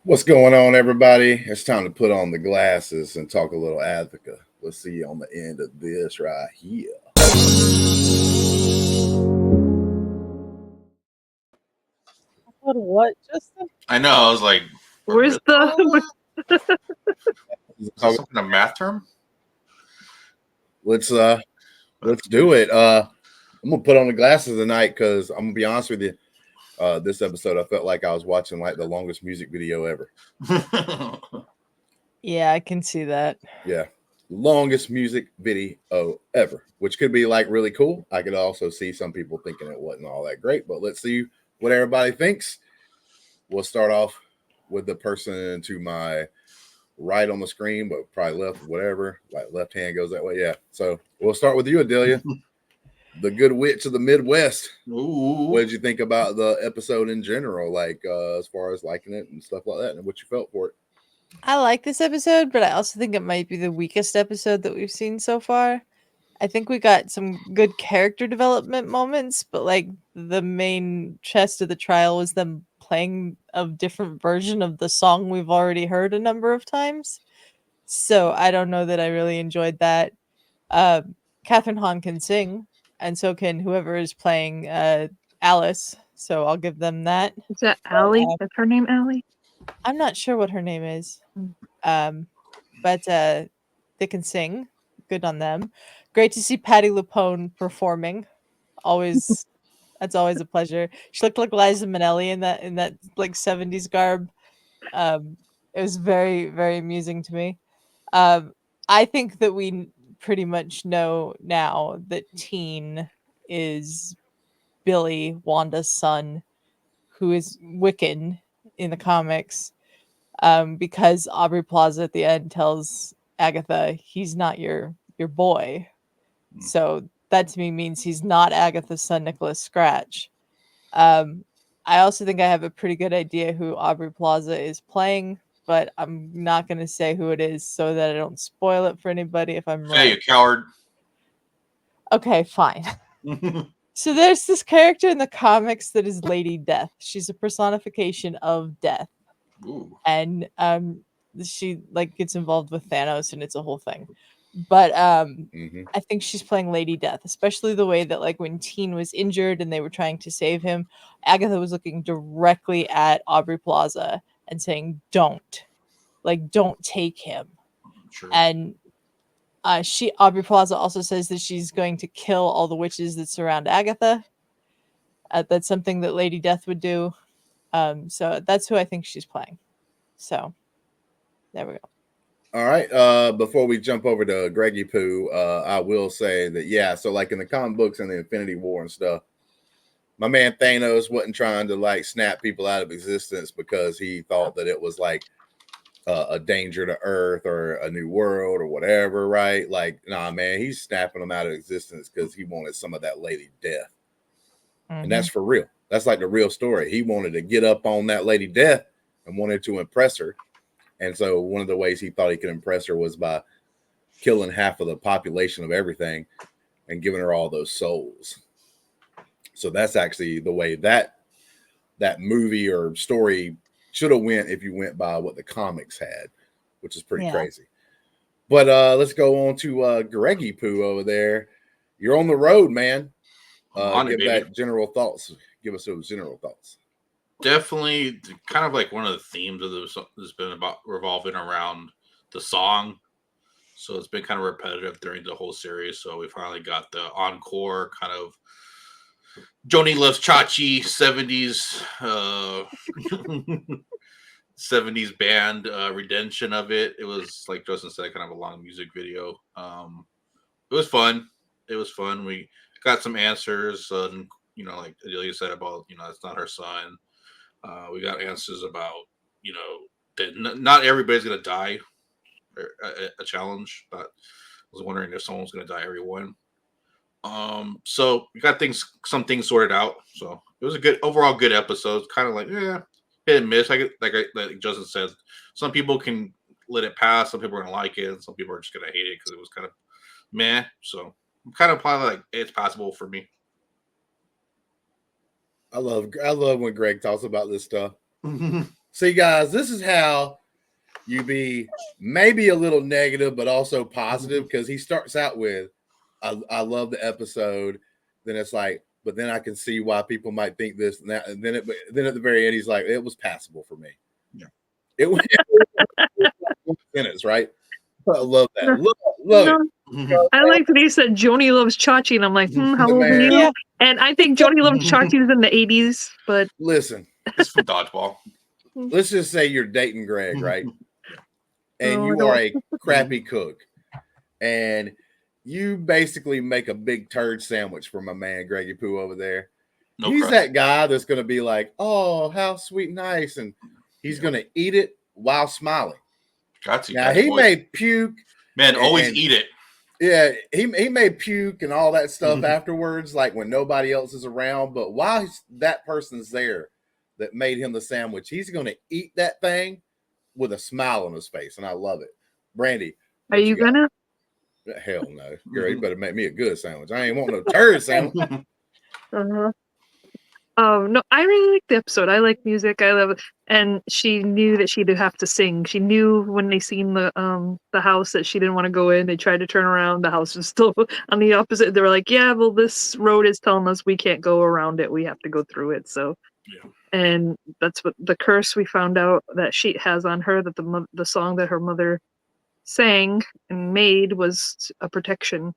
What's going on, everybody? It's time to put on the glasses and talk a little Agatha. Let's see on the end of this right here. What, Justin? I know. I was like, Where's the? Is that some kind of math term? Let's do it. I'm gonna put on the glasses tonight because I'm gonna be honest with you. This episode, I felt like I was watching like the longest music video ever. Yeah, I can see that. Yeah, longest music video ever, which could be like really cool. I could also see some people thinking it wasn't all that great, but let's see what everybody thinks. We'll start off with the person to my right on the screen, but probably left, whatever. Like left hand goes that way. Yeah. So we'll start with you, Adelia, the good witch of the Midwest. Ooh. What did you think about the episode in general? Like as far as liking it and stuff like that, and what you felt for it? I like this episode, but I also think it might be the weakest episode that we've seen so far. I think we got some good character development moments, but like the main chest of the trial was them playing a different version of the song we've already heard a number of times. So I don't know that I really enjoyed that. Catherine Hahn can sing, and so can whoever is playing Alice. So I'll give them that. Is that Allie? That's her name, Allie? I'm not sure what her name is. But they can sing. Good on them. Great to see Patti LuPone performing. That's always a pleasure. She looked like Liza Minnelli in that like 70s garb. It was very, very amusing to me. I think that we pretty much know now that Teen is Billy, Wanda's son, who is Wiccan in the comics. Because Aubrey Plaza at the end tells Agatha he's not your boy. So that to me means he's not Agatha's son, Nicholas Scratch. I also think I have a pretty good idea who Aubrey Plaza is playing, but I'm not going to say who it is so that I don't spoil it for anybody if I'm right. Hey, you coward. Okay, fine. So there's this character in the comics that is Lady Death. She's a personification of death. Ooh. And she like gets involved with Thanos and it's a whole thing. But I think she's playing Lady Death, especially the way that like when Teen was injured and they were trying to save him, Agatha was looking directly at Aubrey Plaza and saying, don't take him. Sure. And Aubrey Plaza also says that she's going to kill all the witches that surround Agatha. That's something that Lady Death would do. So that's who I think she's playing. So there we go. All right. Before we jump over to Greggy Poo, I will say that yeah. So like in the comic books and the Infinity War and stuff, my man Thanos wasn't trying to like snap people out of existence because he thought that it was like a danger to Earth or a new world or whatever, right? Like, nah, man, he's snapping them out of existence because he wanted some of that Lady Death, and that's for real. That's like the real story. He wanted to get up on that Lady Death and wanted to impress her. And so one of the ways he thought he could impress her was by killing half of the population of everything and giving her all those souls. So that's actually the way that movie or story should have went if you went by what the comics had, which is pretty crazy. But let's go on to Greggy Poo over there. You're on the road, man. That general thoughts. Give us those general thoughts. Definitely kind of like one of the themes of this has been about revolving around the song. So it's been kind of repetitive during the whole series. So we finally got the encore kind of Joni Loves Chachi 70s 70s band redemption of it. It was like Justin said, kind of a long music video. It was fun. We got some answers, like Adelia said about, it's not her son. We got answers about, that not everybody's going to die. A challenge, but I was wondering if someone's going to die, everyone. So we got some things sorted out. So it was a overall good episode. Kind of like, hit and miss. Like Justin said, some people can let it pass. Some people are going to like it. And some people are just going to hate it because it was kind of meh. So I'm kind of probably like it's possible for me. I love when Greg talks about this stuff. See, guys, this is how you be maybe a little negative, but also positive, because he starts out with, I love the episode. Then it's like, but then I can see why people might think this and that. And then at the very end, he's like, it was passable for me. Yeah. It was minutes, right? I love that. Love it. I like that he said Joni loves Chachi, and I'm like, how old are you? Yeah. And I think Joni loves Chachi was in the 80s, but Listen, It's from Dodgeball. let's just say you're dating Greg, right? And Oh, you I are a crappy cook, and you basically make a big turd sandwich for my man Greggy Poo over there. No He's crust. that guy that's going to be like, oh, how sweet, nice, and he's going to eat it while smiling. Got you. Now he may puke. Man, always and- eat it. Yeah, he may puke and all that stuff afterwards, like when nobody else is around. But while that person's there that made him the sandwich, he's going to eat that thing with a smile on his face, and I love it. Brandi, are you gonna? Hell no, girl, you better make me a good sandwich. I ain't want no turd sandwich. No, I really like the episode. I like music. I love it. And she knew that she'd have to sing. She knew when they seen the house that she didn't want to go in. They tried to turn around. The house was still on the opposite. They were like, yeah, well, this road is telling us we can't go around it. We have to go through it. So, Yeah. And that's what the curse we found out that she has on her, that the song that her mother sang and made was a protection. And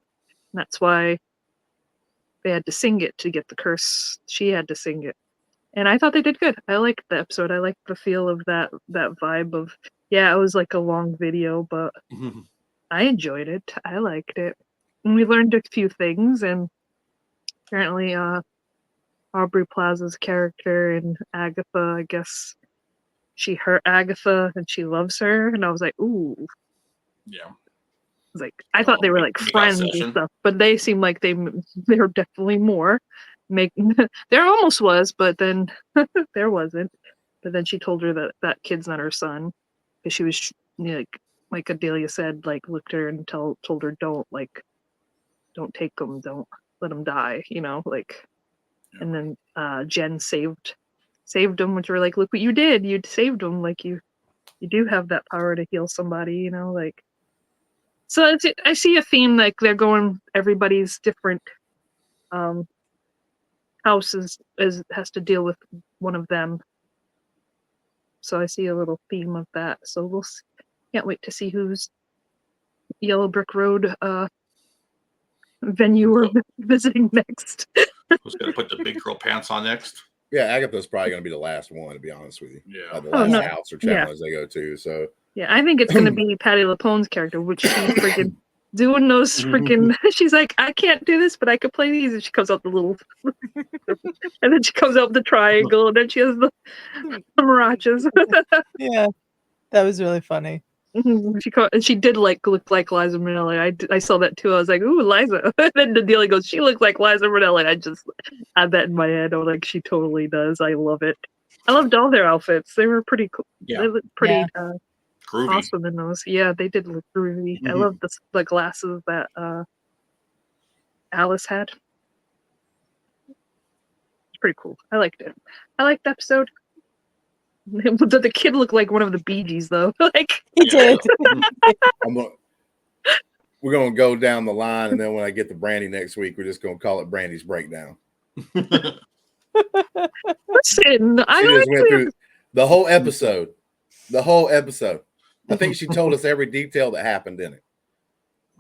that's why they had to sing it to get the curse. She had to sing it. And I thought they did good. I liked the episode. I liked the feel of that vibe of, yeah, it was like a long video, but I enjoyed it. I liked it. And we learned a few things, and apparently Aubrey Plaza's character and Agatha, I guess she hurt Agatha and she loves her. And I was like, ooh. Yeah. Like, I thought they were like Make friends obsession. and stuff, but they seem like they're definitely more. There almost was, but then there wasn't. But then she told her that kid's not her son, because she was like Adelia said, like looked at her and told her don't take him, don't let him die, like. Yeah. And then Jen saved him, which were like, look what you did, you saved him, like you do have that power to heal somebody, like. So I see a theme, like they're going, everybody's different houses has to deal with one of them. So I see a little theme of that. So can't wait to see who's Yellow Brick Road venue we're visiting next. Who's gonna put the big girl pants on next? Yeah, Agatha's probably going to be the last one, to be honest with you. Yeah. The Oh, last no. house or challenge they go to. So Yeah, I think it's gonna be Patti LuPone's character, which she's freaking doing those freaking. She's like, I can't do this, but I could play these, and she comes out the little, and then she comes out with the triangle, and then she has the marachas. Yeah, that was really funny. She did look like Liza Minnelli. I saw that too. I was like, ooh, Liza. And then Adelia goes, she looks like Liza Minnelli. I just had that in my head. I was like, she totally does. I love it. I loved all their outfits. They were pretty cool. Yeah. They looked pretty Groovy. awesome in those. Yeah, they did look groovy. I love the glasses that Alice had. It's pretty cool. I liked it. I liked the episode. The kid looked like one of the Bee Gees, though. Like He did. we're going to go down the line, and then when I get to Brandi next week, we're just going to call it Brandi's Breakdown. listen, I She just went like through the whole episode. The whole episode. I think she told us every detail that happened in it.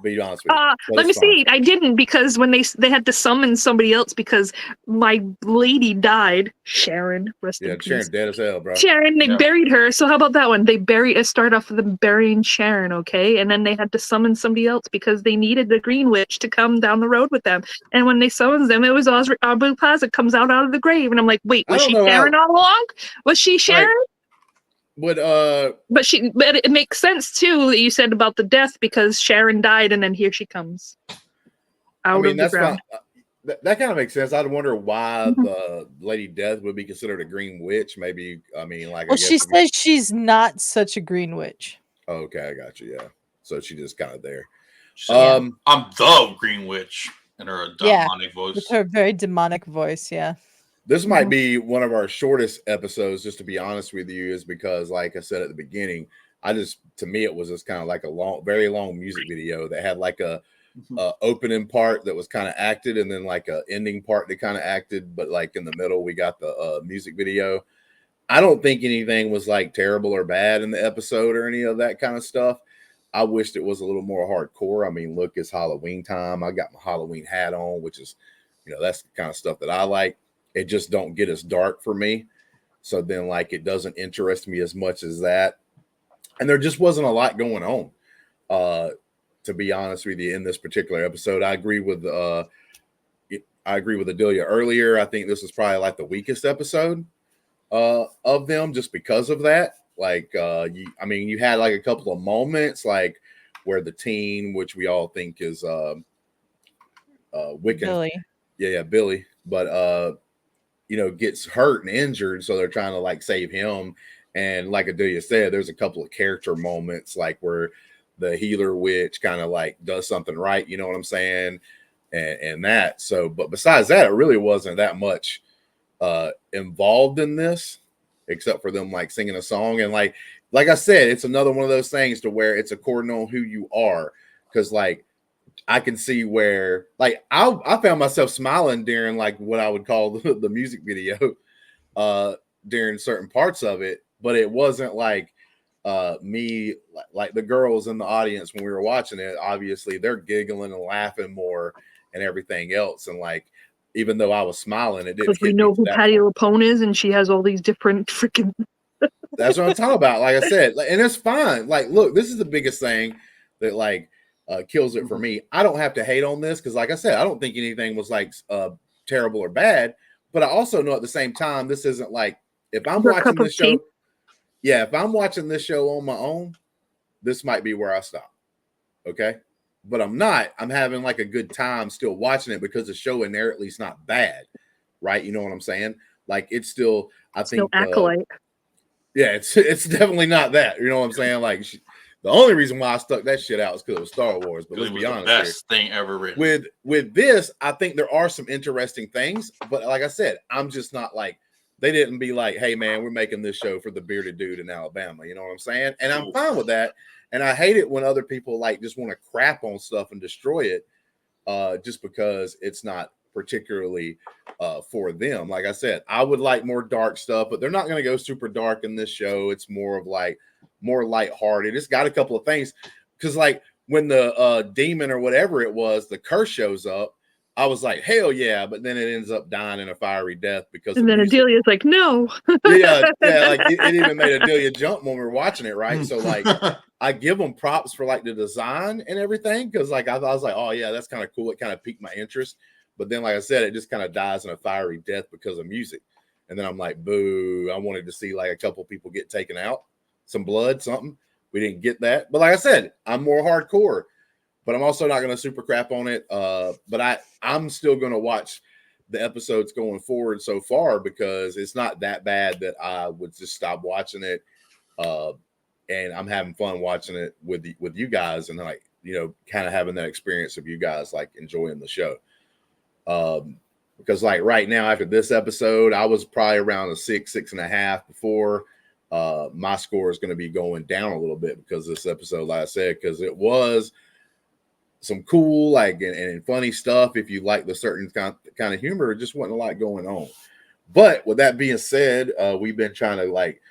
Be honest with you. But let me it's fine. see. I didn't, because when they had to summon somebody else because my lady died. Sharon, rest Yeah, in peace. Sharon dead as hell, bro. Sharon, they Yeah. buried her. So how about that one? They start off with them burying Sharon, okay? And then they had to summon somebody else because they needed the Green Witch to come down the road with them. And when they summons them, it was Aubrey Plaza comes out of the grave. And I'm like, wait, I was don't she know Sharon all along? Was she Sharon? But But it makes sense too that you said about the death, because Sharon died and then here she comes out of the that's ground. fine. That kind of makes sense. I'd wonder why the Lady Death would be considered a green witch. Maybe, I mean, like, Well, I guess she says she's not such a green witch. okay, I got you. Yeah, so she just kind of there. So, I'm the Green Witch in her demonic voice. With her very demonic voice, yeah. This might be one of our shortest episodes, just to be honest with you, is because, like I said at the beginning, to me, it was just kind of like a very long music video that had like a opening part that was kind of acted, and then like a ending part that kind of acted, but like in the middle, we got the music video. I don't think anything was like terrible or bad in the episode or any of that kind of stuff. I wished it was a little more hardcore. I mean, look, it's Halloween time. I got my Halloween hat on, which is, that's the kind of stuff that I like. It just don't get as dark for me. So then like it doesn't interest me as much as that. And there just wasn't a lot going on. To be honest with you, in this particular episode, I agree with Adelia earlier. I think this is probably like the weakest episode of them, just because of that. Like, you had like a couple of moments, like where the teen, which we all think is Wiccan, Billy, but gets hurt and injured, so they're trying to like save him. And like Adelia said, there's a couple of character moments, like where the healer witch kind of like does something right, you know what I'm saying, and that. So, but besides that, it really wasn't that much involved in this, except for them like singing a song. And like I said, it's another one of those things to where it's according on who you are, because like I can see where like I found myself smiling during like what I would call the music video during certain parts of it, but it wasn't like me, like the girls in the audience when we were watching it, obviously they're giggling and laughing more and everything else. And like, even though I was smiling, it didn't. Because we know who Patti LuPone is, and she has all these different freaking. That's what I'm talking about. Like I said, and it's fine. Like, look, this is the biggest thing that like kills it for me. I don't have to hate on this because, like I said, I don't think anything was like terrible or bad. But I also know at the same time, this isn't like if I'm watching this show. Yeah, if I'm watching this show on my own, this might be where I stop. Okay. But I'm not. I'm having like a good time still watching it because the show inherently is not bad. Right. You know what I'm saying? Like it's still, I think. Acolyte. Yeah, it's definitely not that. You know what I'm saying? Like the only reason why I stuck that shit out is because it was Star Wars. But let's be honest, the best thing ever written. With this, I think there are some interesting things. But like I said, I'm just not like, they didn't be like, hey, man, we're making this show for the bearded dude in Alabama. You know what I'm saying? And I'm fine with that. And I hate it when other people like just want to crap on stuff and destroy it just because it's not particularly for them. Like I said, I would like more dark stuff, but they're not going to go super dark in this show. It's more of like more lighthearted. It's got a couple of things because like when the demon or whatever it was, the curse shows up, I was like, hell yeah, but then it ends up dying in a fiery death because. And then Adelia's like, no. yeah, like it even made Adelia jump when we were watching it, right? So like, I give them props for like the design and everything because like I was like, oh yeah, that's kind of cool. It kind of piqued my interest, but then like I said, it just kind of dies in a fiery death because of music, and then I'm like, boo! I wanted to see like a couple people get taken out, some blood, something. We didn't get that, but like I said, I'm more hardcore. But I'm also not going to super crap on it. But I'm still going to watch the episodes going forward so far because it's not that bad that I would just stop watching it. And I'm having fun watching it with you guys and like, kind of having that experience of you guys like enjoying the show. Because like right now after this episode, I was probably around a 6.5 before. My score is going to be going down a little bit because this episode, like I said, because it was some cool like and funny stuff if you like the certain kind of humor. It just wasn't a lot going on. But with that being said, we've been trying to like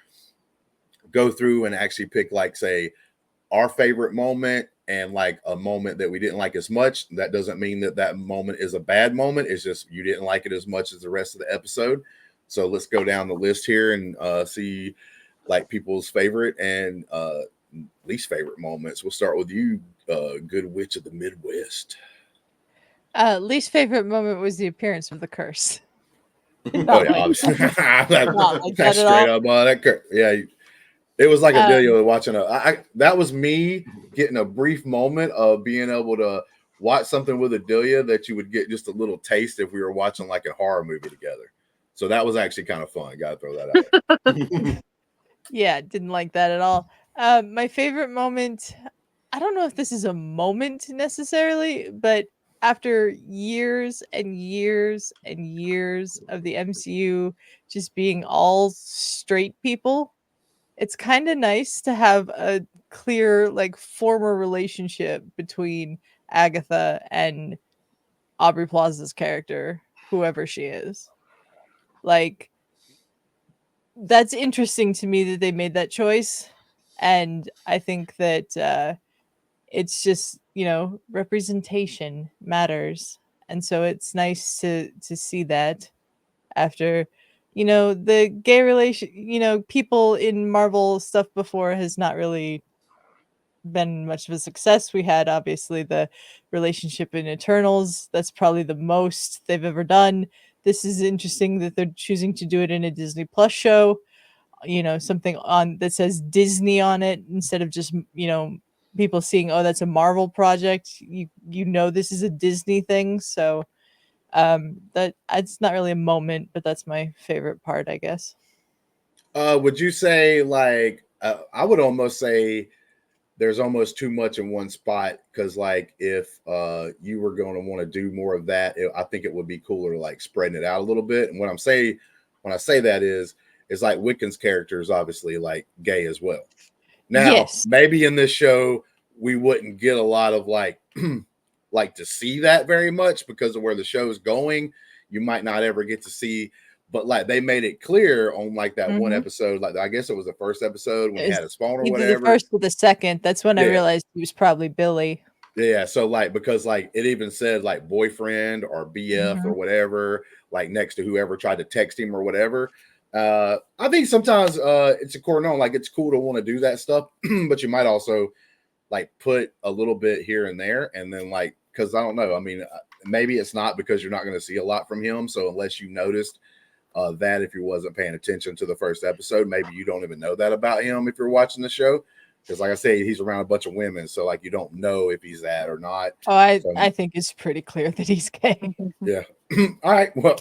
go through and actually pick like say our favorite moment and like a moment that we didn't like as much. That doesn't mean that moment is a bad moment. It's just you didn't like it as much as the rest of the episode. So let's go down the list here and see like people's favorite and least favorite moments. We'll start with you, Good Witch of the Midwest. Least favorite moment was the appearance of the curse. Oh yeah, obviously. That's straight up. That curse. Yeah, it was like Adelia watching that was me getting a brief moment of being able to watch something with Adelia that you would get just a little taste if we were watching like a horror movie together. So that was actually kind of fun. Got to throw that out. Yeah, didn't like that at all. My favorite moment, I don't know if this is a moment necessarily, but after years and years and years of the MCU just being all straight people, it's kind of nice to have a clear, like, former relationship between Agatha and Aubrey Plaza's character, whoever she is. Like, that's interesting to me that they made that choice. And I think that it's just, representation matters. And so it's nice to see that after, the gay relation, people in Marvel stuff before has not really been much of a success. We had obviously the relationship in Eternals. That's probably the most they've ever done. This is interesting that they're choosing to do it in a Disney Plus show. Something on that says Disney on it instead of just, people seeing, oh, that's a Marvel project. This is a Disney thing. So that it's not really a moment, but that's my favorite part, I guess. Would you say, like, I would almost say there's almost too much in one spot, because, like, if you were going to want to do more of that, I think it would be cooler, like, spreading it out a little bit. And when I say that is like Wiccan's character is obviously, like, gay as well. Now, yes, maybe in this show we wouldn't get a lot of, like, like, to see that very much because of where the show is going. You might not ever get to see. But, like, they made it clear on, like, that one episode, like, I guess it was the first episode when he had a spawn or whatever. The first or the second. That's when I realized he was probably Billy. Yeah, so, like, because, like, it even said, like, boyfriend or BF or whatever, like, next to whoever tried to text him or whatever. I think sometimes it's a core known, like, it's cool to want to do that stuff, but you might also, like, put a little bit here and there, and then, like, because I don't know, I mean, maybe it's not because you're not going to see a lot from him, so unless you noticed that, if you wasn't paying attention to the first episode, maybe you don't even know that about him if you're watching the show, because, like I say, he's around a bunch of women, so, like, you don't know if he's that or not. Oh, I think it's pretty clear that he's gay. Yeah. All right, well,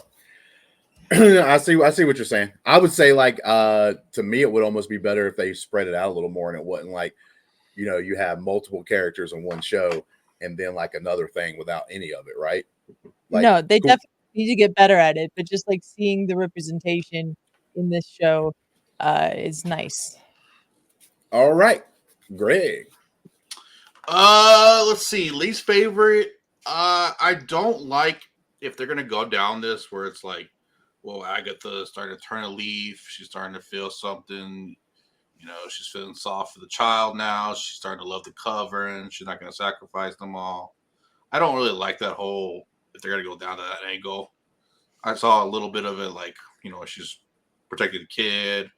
I see what you're saying. I would say, like, to me, it would almost be better if they spread it out a little more and it wasn't like, you have multiple characters in one show and then, like, another thing without any of it, right? Like, no, they definitely need to get better at it, but just, like, seeing the representation in this show is nice. All right, Greg. Let's see. Least favorite. I don't like if they're gonna go down this where it's like, well, Agatha is starting to turn a leaf. She's starting to feel something. She's feeling soft for the child now. She's starting to love the cover, and she's not going to sacrifice them all. I don't really like that whole, if they're going to go down to that angle. I saw a little bit of it, like, she's protecting the kid,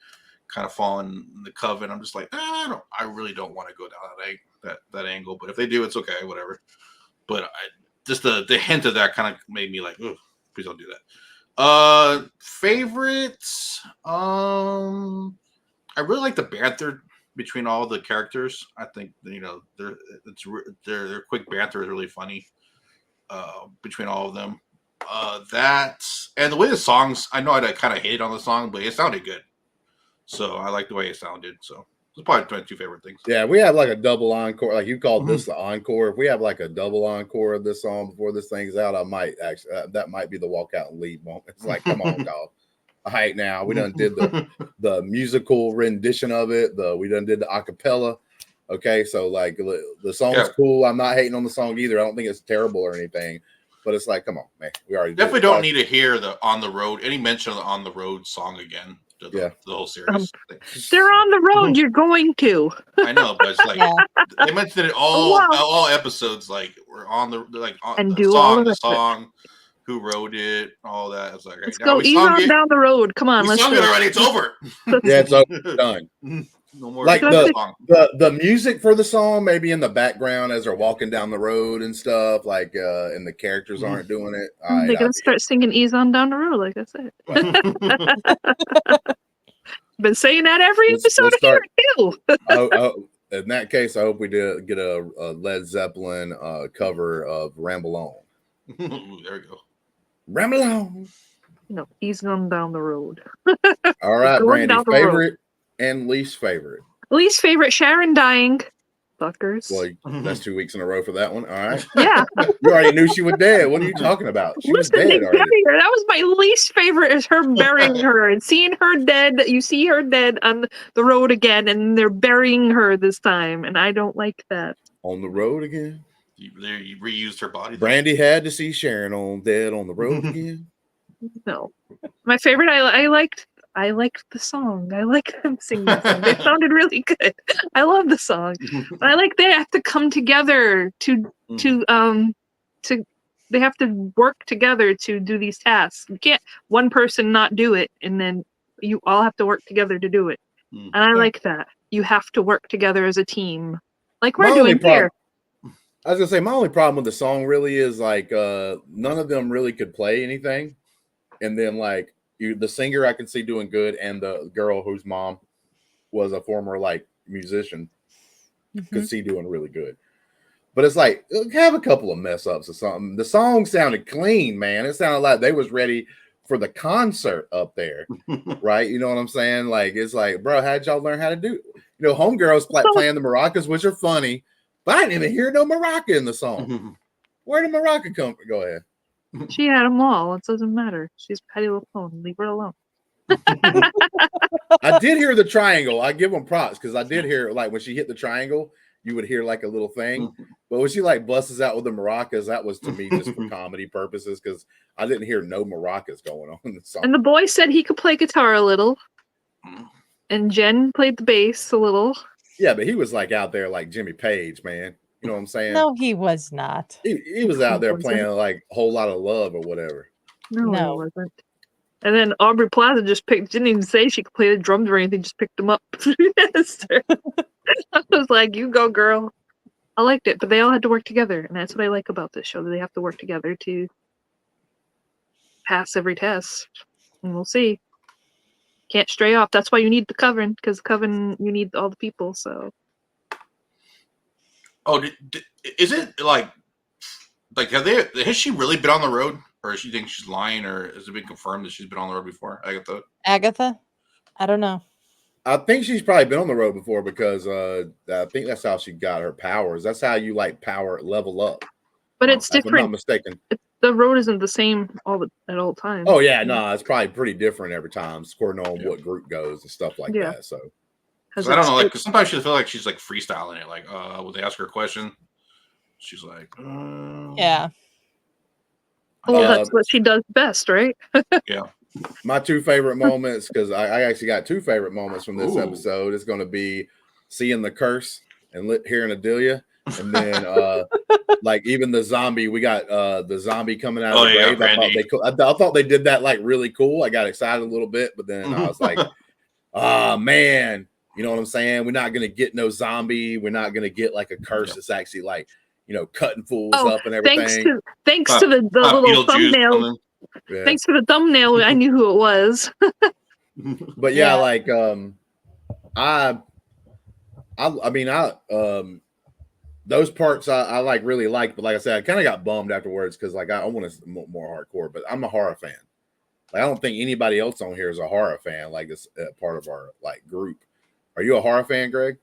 kind of falling in the coven. I'm just like, I really don't want to go down that angle. But if they do, it's okay, whatever. But just the hint of that kind of made me like, oh, please don't do that. Favorites. I really like the banter between all the characters. I think their quick banter is really funny between all of them. That and the way the songs. I know I kind of hated on the song, but it sounded good, so I like the way it sounded. So it's probably my two favorite things. Yeah, we have like a double encore. Like you called this the encore. If we have like a double encore of this song before this thing's out, I might actually that might be the walk out and leave moment. It's like, come on, dog. All right, now we done did the musical rendition of it. We done did the acapella. Okay, so like the song's cool. I'm not hating on the song either. I don't think it's terrible or anything, but it's like, come on, man. We already definitely don't need to hear the On the Road, any mention of the On the Road song again. The whole series. They're on the road. You're going to. I know, but it's like they mentioned it all episodes. Like we're on the and do all the song. Who wrote it, all that. It's like, let's go ease on down the road. Come on, let's sung it already. It's over. Yeah, it's over. Done. No more. Like the music for the song, maybe in the background as they're walking down the road and stuff. Like, and the characters aren't doing it. They're gonna start singing "Ease on Down the Road," like I said. Been saying that every episode here too. In that case, I hope we do get a Led Zeppelin cover of "Ramble On." There we go. Ramble on. No, ease on down the road. All right, Brandi, favorite and least favorite. Least favorite, Sharon dying. Suckers. Well, that's 2 weeks in a row for that one. All right. Yeah. You already knew she was dead. What are you talking about? She was Listen, they dead already. bury her. That was my least favorite, is her burying her and seeing her dead. You see her dead on the road again, and they're burying her this time, and I don't like that. On the road again. You reused her body. Brandi had to see Sharon on dead on the road again. No, my favorite. I liked the song. I like them singing the song. They sounded really good. I love the song. But I like they have to come together to they have to work together to do these tasks. You can't one person not do it, and then you all have to work together to do it. And I like that. You have to work together as a team, like we're doing here. I was gonna say my only problem with the song really is like none of them really could play anything, and then like the singer I can see doing good, and the girl whose mom was a former like musician could see doing really good. But it's like have a couple of mess ups or something. The song sounded clean, man. It sounded like they was ready for the concert up there, right? You know what I'm saying? Like it's like, bro, how'd y'all learn how to do? You know, homegirls playing the maracas, which are funny. But I didn't even hear no maraca in the song. Where did maraca come from? Go ahead. She had them all. It doesn't matter. She's Patti LuPone. Leave her alone. I did hear the triangle. I give them props because I did hear like when she hit the triangle, you would hear like a little thing. But when she like busts out with the maracas, that was to me just for comedy purposes because I didn't hear no maracas going on in the song. And the boy said he could play guitar a little. And Jen played the bass a little. Yeah, but he was like out there like Jimmy Page, man. You know what I'm saying? No, he was not. He was out there playing like a whole lot of love or whatever. No, he wasn't. And then Aubrey Plaza didn't even say she could play the drums or anything, just picked them up. I was like, you go, girl. I liked it, but they all had to work together. And that's what I like about this show, that they have to work together to pass every test. And we'll see. Can't stray off. That's why you need the coven, because coven, you need all the people, so. Oh, is it like has she really been on the road, or does she think she's lying, or has it been confirmed that she's been on the road before? Agatha? I don't know. I think she's probably been on the road before because I think that's how she got her powers. That's how you like power level up. But it's different. If I'm not mistaken. The road isn't the same at all times. Oh yeah, no, it's probably pretty different every time, according on what group goes and stuff like that. So I don't know, like, cause sometimes she feel like she's like freestyling it. Like, would they ask her a question? She's like, yeah. Well, that's what she does best, right? Yeah. My two favorite moments, because I actually got two favorite moments from this episode, is going to be seeing the curse and hearing Adelia, and then like even the zombie. We got the zombie coming out of the grave. I thought they did that like really cool. I got excited a little bit, but then I was like, man. You know what I'm saying? We're not going to get no zombie. We're not going to get like a curse that's actually like, you know, cutting fools up and everything. Thanks to the little thumbnail. Yeah. Thanks for the thumbnail. I knew who it was. But yeah, like those parts I like really liked, but like I said, I kind of got bummed afterwards because like I want to more hardcore, but I'm a horror fan. Like I don't think anybody else on here is a horror fan. Like it's part of our like group. Are you a horror fan, Greg?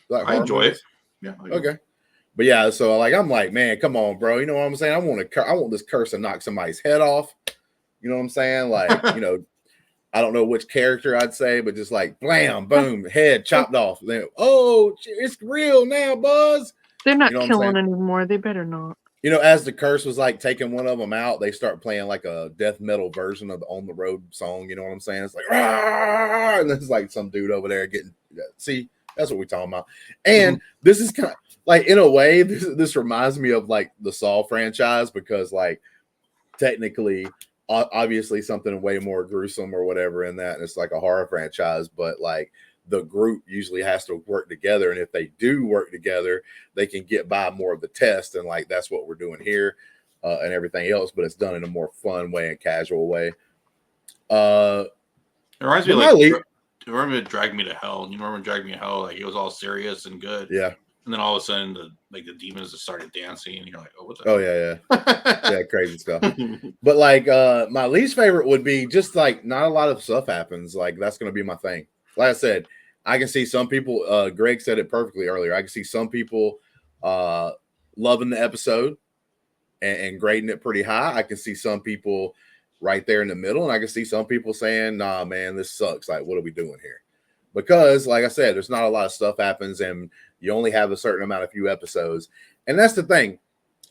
Like I enjoy it. Yeah. Okay. But yeah, so like I'm like, man, come on, bro. You know what I'm saying? I want this curse to knock somebody's head off. You know what I'm saying? Like, you know, I don't know which character I'd say, but just like blam, boom, head chopped off. Then, it's real now, Buzz. They're not killing anymore. They better not. You know, as the curse was like taking one of them out, they start playing like a death metal version of the On the Road song. You know what I'm saying? It's like, Rah! And there's like some dude over there getting. See, that's what we're talking about. And this is kind of like, in a way, this reminds me of like the Saw franchise because, like, technically, obviously, something way more gruesome or whatever in that. And it's like a horror franchise, but like the group usually has to work together. And if they do work together, they can get by more of the test. And like that's what we're doing here and everything else, but it's done in a more fun way and casual way. It reminds me of remember Drag Me to Hell? You remember Drag Me to Hell? Like it was all serious and good. Yeah. And then all of a sudden the demons just started dancing and you're like, oh, what's that? Oh yeah. Yeah, crazy stuff. But like my least favorite would be just like not a lot of stuff happens. Like that's gonna be my thing. Like I said, I can see some people, Greg said it perfectly earlier. I can see some people loving the episode and grading it pretty high. I can see some people right there in the middle, and I can see some people saying, nah, man, this sucks. Like, what are we doing here? Because, like I said, there's not a lot of stuff happens, and you only have a certain amount of few episodes. And that's the thing.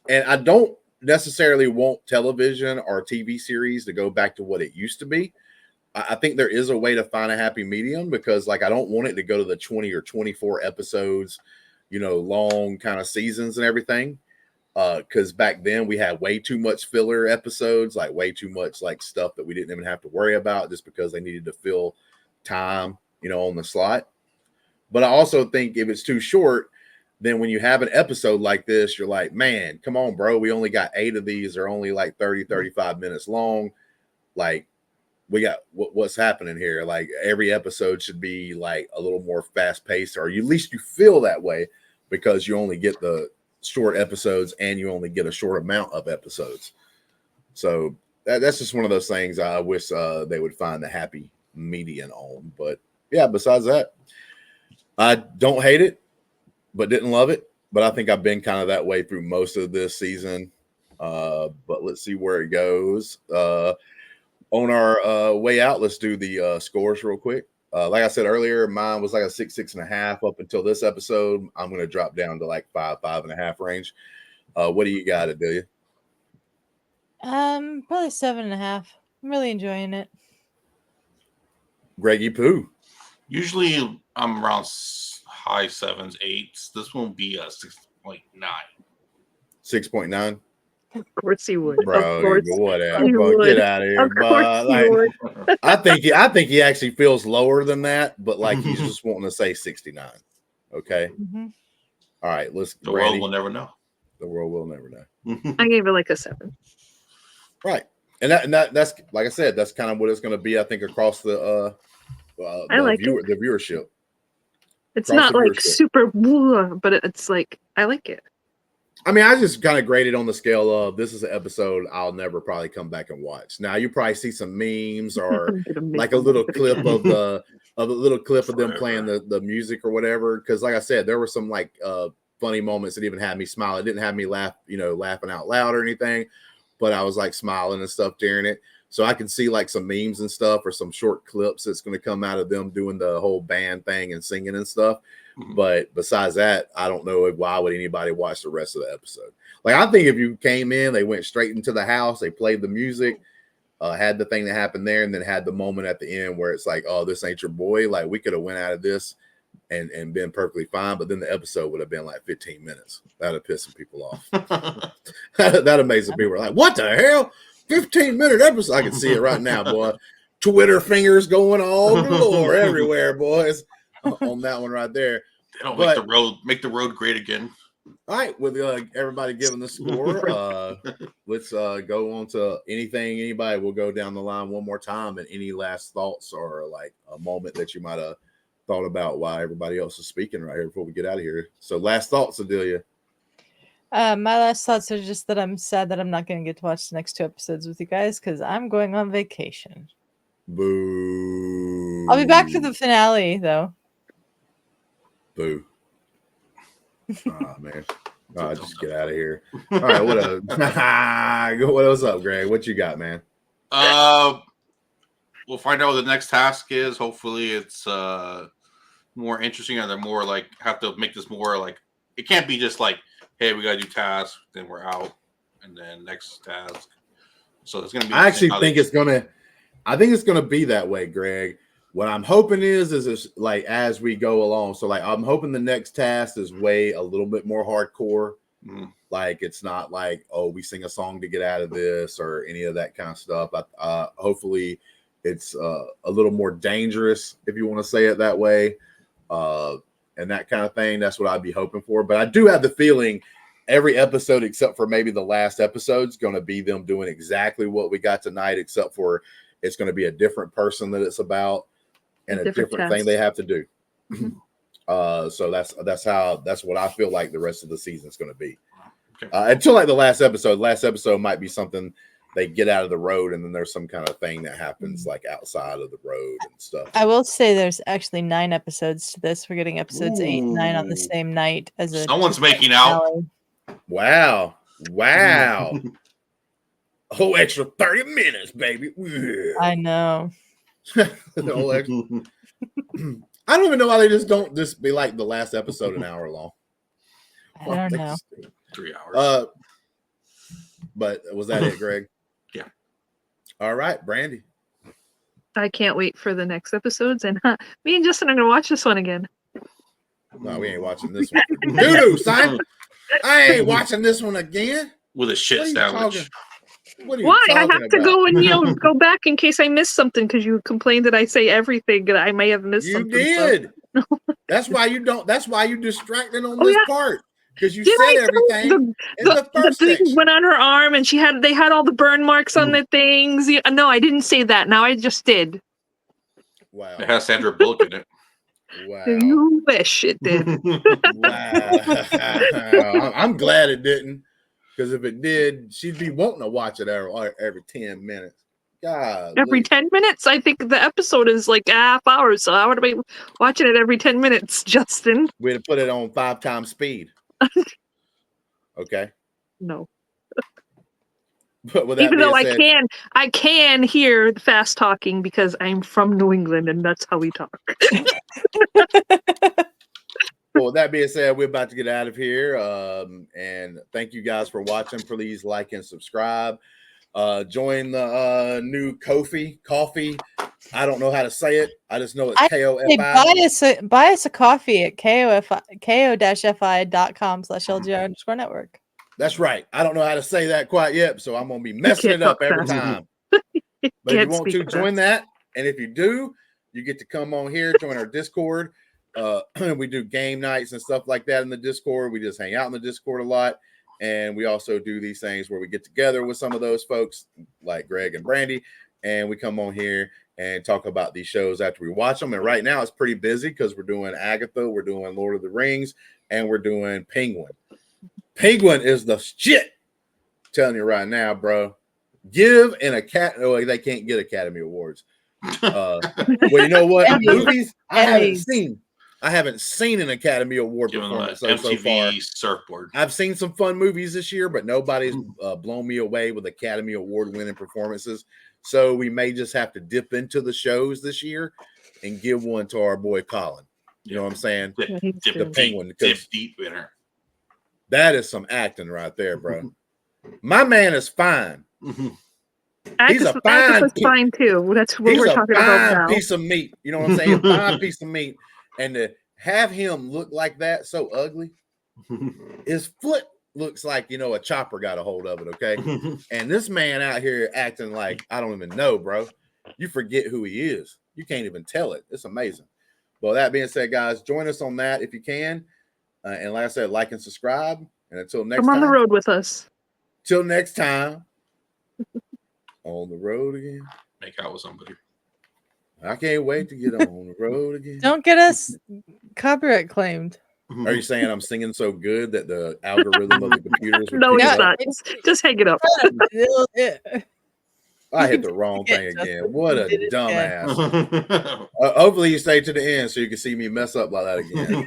And I don't necessarily want television or TV series to go back to what it used to be. I think there is a way to find a happy medium, because like I don't want it to go to the 20 or 24 episodes, long kind of seasons and everything. Because back then we had way too much filler episodes, like way too much like stuff that we didn't even have to worry about just because they needed to fill time, on the slot. But I also think if it's too short, then when you have an episode like this, you're like, man, come on, bro. We only got 8 of these. They're only like 30, 35 minutes long. Like, we got what's happening here. Like, every episode should be like a little more fast paced, or at least you feel that way, because you only get the short episodes and you only get a short amount of episodes. So that's just one of those things I wish they would find the happy median on. But yeah, besides that, I don't hate it, but didn't love it. But I think I've been kind of that way through most of this season. But let's see where it goes. On our way out, let's do the scores real quick. Like I said earlier, mine was like a 6.5 up until this episode. I'm going to drop down to like 5.5 range. What do you got, Adelia? Probably 7.5. I'm really enjoying it. Greggy Poo. Usually I'm around high 7s, 8s. This won't be a 6.9. 6.9. Of course you would. Bro, of course whatever. you Bro, would. get out of here, Of course you would. I think he actually feels lower than that, but like he's just wanting to say 69. Okay. Mm-hmm. All right. Let's. The world will never know. The world will never know. I gave it like a 7. Right, and that's like I said, that's kind of what it's going to be. I think across the the viewership. It's not like super, but it's like I like it. I mean, I just kind of graded on the scale of this is an episode I'll never probably come back and watch. Now you probably see some memes or like a little clip of them playing the music or whatever. Because like I said, there were some like funny moments that even had me smile. It didn't have me laughing out loud or anything, but I was like smiling and stuff during it. So I can see like some memes and stuff or some short clips that's going to come out of them doing the whole band thing and singing and stuff. Mm-hmm. But besides that, I don't know why would anybody watch the rest of the episode. Like, I think if you came in, they went straight into the house, they played the music, had the thing that happened there, and then had the moment at the end where it's like, oh, this ain't your boy. Like, we could have went out of this and been perfectly fine, but then the episode would have been like 15 minutes. That'd have pissed some people off. That'd made some people like, what the hell? 15-minute episode. I can see it right now, boy. Twitter fingers going all galore everywhere, boys. On that one right there. They don't make the road great again. All right, with everybody giving the score, let's go on to anything. Anybody, will go down the line one more time, and any last thoughts or like a moment that you might have thought about while everybody else is speaking right here before we get out of here. So, last thoughts, Adelia. My last thoughts are just that I'm sad that I'm not going to get to watch the next 2 episodes with you guys because I'm going on vacation. Boo. I'll be back for the finale, though. Boo. Oh, man. Oh, just get out of here. All right, what else? What else up, Greg? What you got, man? We'll find out what the next task is. Hopefully it's more interesting, or they're more like have to make this more like it can't be just like, hey, we gotta do tasks, then we're out, and then next task. So it's gonna be. I think it's gonna be that way, Greg. What I'm hoping is like as we go along. So like I'm hoping the next task is a little bit more hardcore. Mm-hmm. Like it's not like, oh, we sing a song to get out of this or any of that kind of stuff. Hopefully it's a little more dangerous, if you want to say it that way. And that kind of thing. That's what I'd be hoping for. But I do have the feeling every episode, except for maybe the last episode, is going to be them doing exactly what we got tonight, except for it's going to be a different person that it's about and a different thing they have to do. Mm-hmm. So that's what I feel like the rest of the season is going to be. Okay. Until like the last episode. Last episode might be something they get out of the road, and then there's some kind of thing that happens like outside of the road and stuff. I will say there's actually 9 episodes to this. We're getting episodes 8 and 9 on the Ooh. same night as a Someone's making out. Wow. Whole extra 30 minutes, baby. I know. The whole extra. I don't even know why they don't just be like the last episode an hour long. I don't know. 3 hours. But was that it, Greg? Yeah. All right, Brandi. I can't wait for the next episodes, and me and Justin are gonna watch this one again. No, we ain't watching this one. Doo-doo, son. I ain't watching this one again. With a shit sandwich. Why? I have to go and go back in case I missed something because you complained that I say everything and I may have missed something. You did. So. That's why you don't. That's why you distracted on this part because you Did said everything. The thing went on her arm and they had all the burn marks on the things. No, I didn't say that. Now I just did. Wow. It has Sandra Bullock in it. Wow. You wish it did. Wow. I'm glad it didn't. Because if it did, she'd be wanting to watch it every 10 minutes. God. Every 10 minutes? I think the episode is like a half hour, so I would be watching it every 10 minutes, Justin. We'd have put it on 5 times speed. Okay. No. But with that even though said, I can hear the fast talking because I'm from New England and that's how we talk. well, with that being said, we're about to get out of here. And thank you guys for watching. Please like and subscribe. Join the new Ko-fi. I don't know how to say it. I just know it's KOFI. Buy us a coffee at ko-fi.com/LGR_network. That's right. I don't know how to say that quite yet, so I'm going to be messing it up every time. But if you want to, join that. And if you do, you get to come on here, join our Discord. We do game nights and stuff like that in the Discord. We just hang out in the Discord a lot. And we also do these things where we get together with some of those folks like Greg and Brandi, and we come on here and talk about these shows after we watch them. And right now it's pretty busy because we're doing Agatha, we're doing Lord of the Rings, and we're doing Penguin. Penguin is the shit. I'm telling you right now, bro. Give an Academy. Oh, they can't get Academy Awards. Well, you know what? Movies I haven't seen an Academy Award performance so far. Surfboard. I've seen some fun movies this year, but nobody's blown me away with Academy Award winning performances. So we may just have to dip into the shows this year and give one to our boy Colin. You know what I'm saying? The Penguin. Dip deep in her. That is some acting right there, bro. My man is fine. He's a fine too. That's what we're talking about now. Piece of meat. You know what I'm saying? Fine piece of meat. And to have him look like that, so ugly, his foot looks like, a chopper got a hold of it, okay? And this man out here acting like, I don't even know, bro. You forget who he is. You can't even tell it. It's amazing. Well, that being said, guys, join us on that if you can. And like I said, like and subscribe. And until next time. Come on the road with us. Till next time. On the road again. Make out with somebody. I can't wait to get on the road again. Don't get us copyright claimed. Are you saying I'm singing so good that the algorithm of the computers? No, it's not. Just hang it up. I hit the wrong thing again. What a dumbass. Hopefully you stay to the end so you can see me mess up like that again.